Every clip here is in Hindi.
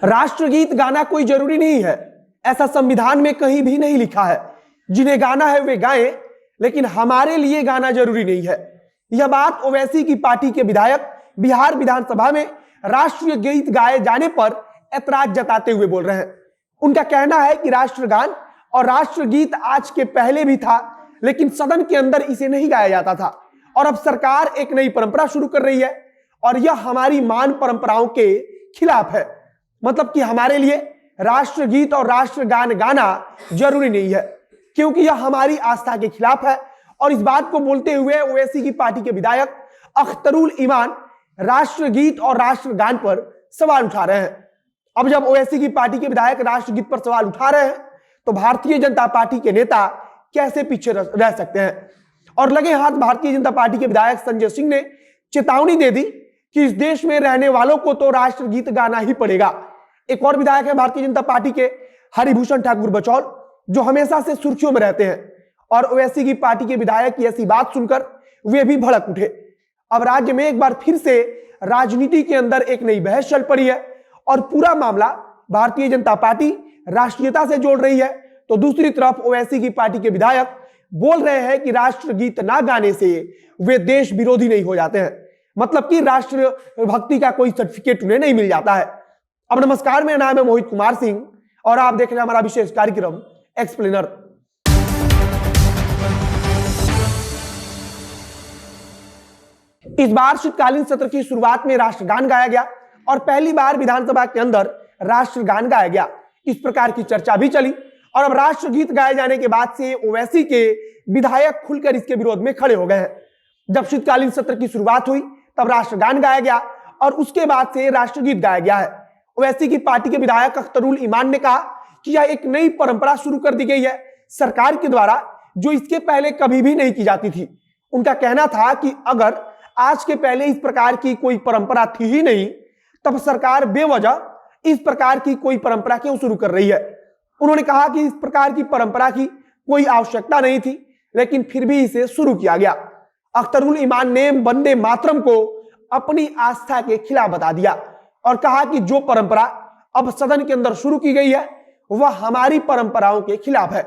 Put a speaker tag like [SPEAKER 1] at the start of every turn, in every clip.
[SPEAKER 1] राष्ट्रगीत गाना कोई जरूरी नहीं है, ऐसा संविधान में कहीं भी नहीं लिखा है। जिन्हें गाना है वे गाएं, लेकिन हमारे लिए गाना जरूरी नहीं है। यह बात ओवैसी की पार्टी के विधायक बिहार विधानसभा में राष्ट्रीय गीत गाए जाने पर ऐतराज जताते हुए बोल रहे हैं। उनका कहना है कि राष्ट्रगान और राष्ट्रगीत आज के पहले भी था, लेकिन सदन के अंदर इसे नहीं गाया जाता था, और अब सरकार एक नई परंपरा शुरू कर रही है और यह हमारी मान परंपराओं के खिलाफ है। मतलब कि हमारे लिए राष्ट्रगीत और राष्ट्रगान गाना जरूरी नहीं है, क्योंकि यह हमारी आस्था के खिलाफ है। और इस बात को बोलते हुए ओवैसी की पार्टी के विधायक अख्तरुल ईमान राष्ट्रगीत और राष्ट्रगान पर सवाल उठा रहे हैं। अब जब ओवैसी की पार्टी के विधायक राष्ट्रगीत पर सवाल उठा रहे हैं, तो भारतीय जनता पार्टी के नेता कैसे पीछे रह सकते हैं। और लगे हाथ भारतीय जनता पार्टी के विधायक संजय सिंह ने चेतावनी दे दी कि इस देश में रहने वालों को तो राष्ट्रगीत गाना ही पड़ेगा। एक और विधायक है भारतीय जनता पार्टी के हरिभूषण ठाकुर बचौल, जो हमेशा से सुर्खियों में रहते हैं, और ओवैसी की पार्टी के विधायक की ऐसी बात सुनकर वे भी भड़क उठे। अब राज्य में एक बार फिर से राजनीति के अंदर एक नई बहस चल पड़ी है और पूरा मामला भारतीय जनता पार्टी राष्ट्रीयता से जोड़ रही है, तो दूसरी तरफ ओवैसी की पार्टी के विधायक बोल रहे हैं कि राष्ट्रगीत ना गाने से वे देश विरोधी नहीं हो जाते हैं। मतलब कि राष्ट्र भक्ति का कोई सर्टिफिकेट उन्हें नहीं मिल जाता है। अब नमस्कार, मेरा नाम है मोहित कुमार सिंह और आप देख रहे हैं हमारा विशेष कार्यक्रम एक्सप्लेनर। इस बार शीतकालीन सत्र की शुरुआत में राष्ट्रगान गाया गया और पहली बार विधानसभा के अंदर राष्ट्रगान गाया गया। इस प्रकार की चर्चा भी चली और अब राष्ट्रगीत गाए जाने के बाद से ओवैसी के विधायक खुलकर इसके विरोध में खड़े हो गए हैं। जब शीतकालीन सत्र की शुरुआत हुई तब राष्ट्रगान गाया गया और उसके बाद से राष्ट्रगीत गाया गया है। ओवैसी की पार्टी के विधायक अख्तरुल ईमान ने कहा कि यह एक नई परंपरा शुरू कर दी गई है सरकार के द्वारा, जो इसके पहले कभी भी नहीं की जाती थी। उनका कहना था कि अगर आज के पहले इस प्रकार की कोई परंपरा थी ही नहीं, तब सरकार बेवजह इस प्रकार की कोई परंपरा क्यों शुरू कर रही है। उन्होंने कहा कि इस प्रकार की परंपरा की कोई आवश्यकता नहीं थी, लेकिन फिर भी इसे शुरू किया गया। अख्तरुल ईमान ने वंदे मातरम को अपनी आस्था के खिलाफ बता दिया और कहा कि जो परंपरा अब सदन के अंदर शुरू की गई है वह हमारी परंपराओं के खिलाफ है।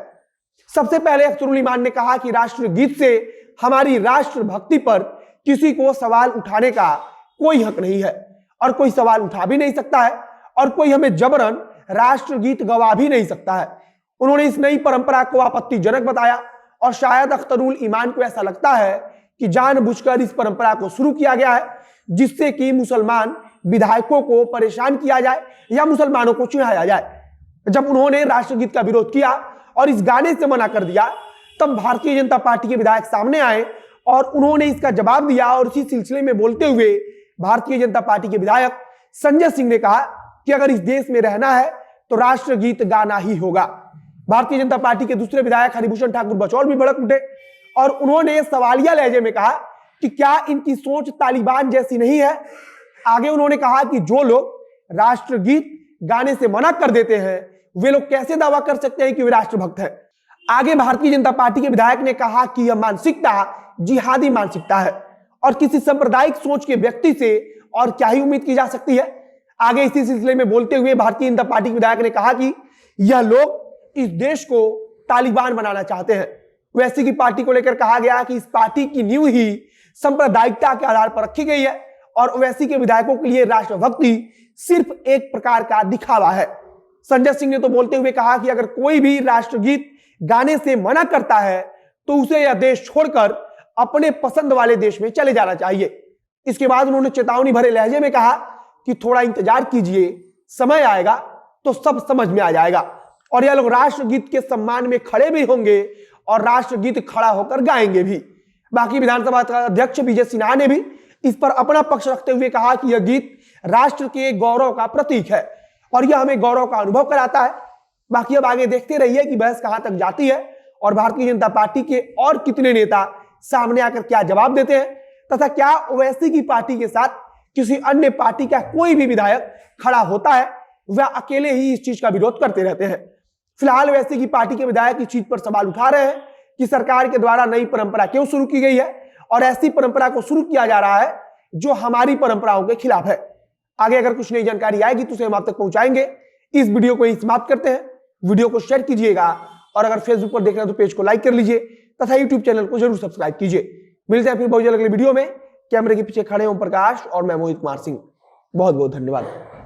[SPEAKER 1] सबसे पहले अख्तरुल ईमान ने कहा कि राष्ट्रगीत से हमारी राष्ट्रभक्ति पर किसी को सवाल उठाने का कोई हक नहीं है और कोई सवाल उठा भी नहीं सकता है और कोई हमें जबरन राष्ट्रगीत गवा भी नहीं सकता है। उन्होंने इस नई परंपरा को आपत्तिजनक बताया और शायद अख्तरुल ईमान को ऐसा लगता है कि जानबूझकर इस परंपरा को शुरू किया गया है, जिससे कि मुसलमान विधायकों को परेशान किया जाए या मुसलमानों को चिढ़ाया जाए। जब उन्होंने राष्ट्रगीत का विरोध किया और इस गाने से मना कर दिया, तब भारतीय जनता पार्टी के विधायक सामने आए और उन्होंने इसका जवाब दिया। और इसी सिलसिले में बोलते हुए भारतीय जनता पार्टी के विधायक संजय सिंह ने कहा कि अगर इस देश में रहना है तो राष्ट्रगीत गाना ही होगा। भारतीय जनता पार्टी के दूसरे विधायक हरिभूषण ठाकुर बचौल भी भड़क उठे और उन्होंने सवालिया लहजे में कहा कि क्या इनकी सोच तालिबान जैसी नहीं है। आगे उन्होंने कहा कि जो लोग राष्ट्रगीत गाने से मना कर देते हैं वे लोग कैसे दावा कर सकते हैं कि वे राष्ट्रभक्त हैं। आगे भारतीय जनता पार्टी के विधायक ने कहा कि यह मानसिकता जिहादी मानसिकता है और किसी सांप्रदायिक सोच के व्यक्ति से और क्या ही उम्मीद की जा सकती है। आगे इसी सिलसिले में बोलते हुए भारतीय जनता पार्टी के विधायक ने कहा कि यह लोग इस देश को तालिबान बनाना चाहते हैं। ओवैसी की पार्टी को लेकर कहा गया कि इस पार्टी की नींव ही सांप्रदायिकता के आधार पर रखी गई है और ओवैसी के विधायकों के लिए राष्ट्रभक्ति सिर्फ एक प्रकार का दिखावा है। संजय सिंह ने तो बोलते हुए कहा कि अगर कोई भी राष्ट्रगीत गाने से मना करता है तो उसे यह देश छोड़कर अपने पसंद वाले देश में चले जाना चाहिए। इसके बाद उन्होंने चेतावनी भरे लहजे में कहा कि थोड़ा इंतजार कीजिए, समय आएगा तो सब समझ में आ जाएगा और यह लोग राष्ट्रगीत के सम्मान में खड़े भी होंगे और राष्ट्रगीत खड़ा होकर गाएंगे भी। बाकी विधानसभा अध्यक्ष विजय सिन्हा ने भी इस पर अपना पक्ष रखते हुए कहा कि यह गीत राष्ट्र के गौरव का प्रतीक है और यह हमें गौरव का अनुभव कराता है। बाकी अब आगे देखते रहिए कि बहस कहां तक जाती है और भारतीय जनता पार्टी के और कितने नेता सामने आकर क्या जवाब देते हैं, तथा क्या ओवैसी की पार्टी के साथ किसी अन्य पार्टी का कोई भी विधायक खड़ा होता है, वह अकेले ही इस चीज का विरोध करते रहते हैं। फिलहाल ओवैसी की पार्टी के विधायक इस चीज पर सवाल उठा रहे हैं कि सरकार के द्वारा नई परंपरा क्यों शुरू की गई है और ऐसी परंपरा को शुरू किया जा रहा है जो हमारी परंपराओं के खिलाफ है। आगे अगर कुछ नई जानकारी आएगी तो उसे हम आप तक पहुंचाएंगे। इस वीडियो को यहीं समाप्त करते हैं। वीडियो को शेयर कीजिएगा और अगर फेसबुक पर देख रहे हैं तो पेज को लाइक कर लीजिए तथा यूट्यूब चैनल को जरूर सब्सक्राइब कीजिए। मिलते हैं फिर बहुत जल्द अगले वीडियो में। कैमरे के पीछे खड़े ओम प्रकाश और मैं मोहित कुमार सिंह। बहुत बहुत धन्यवाद।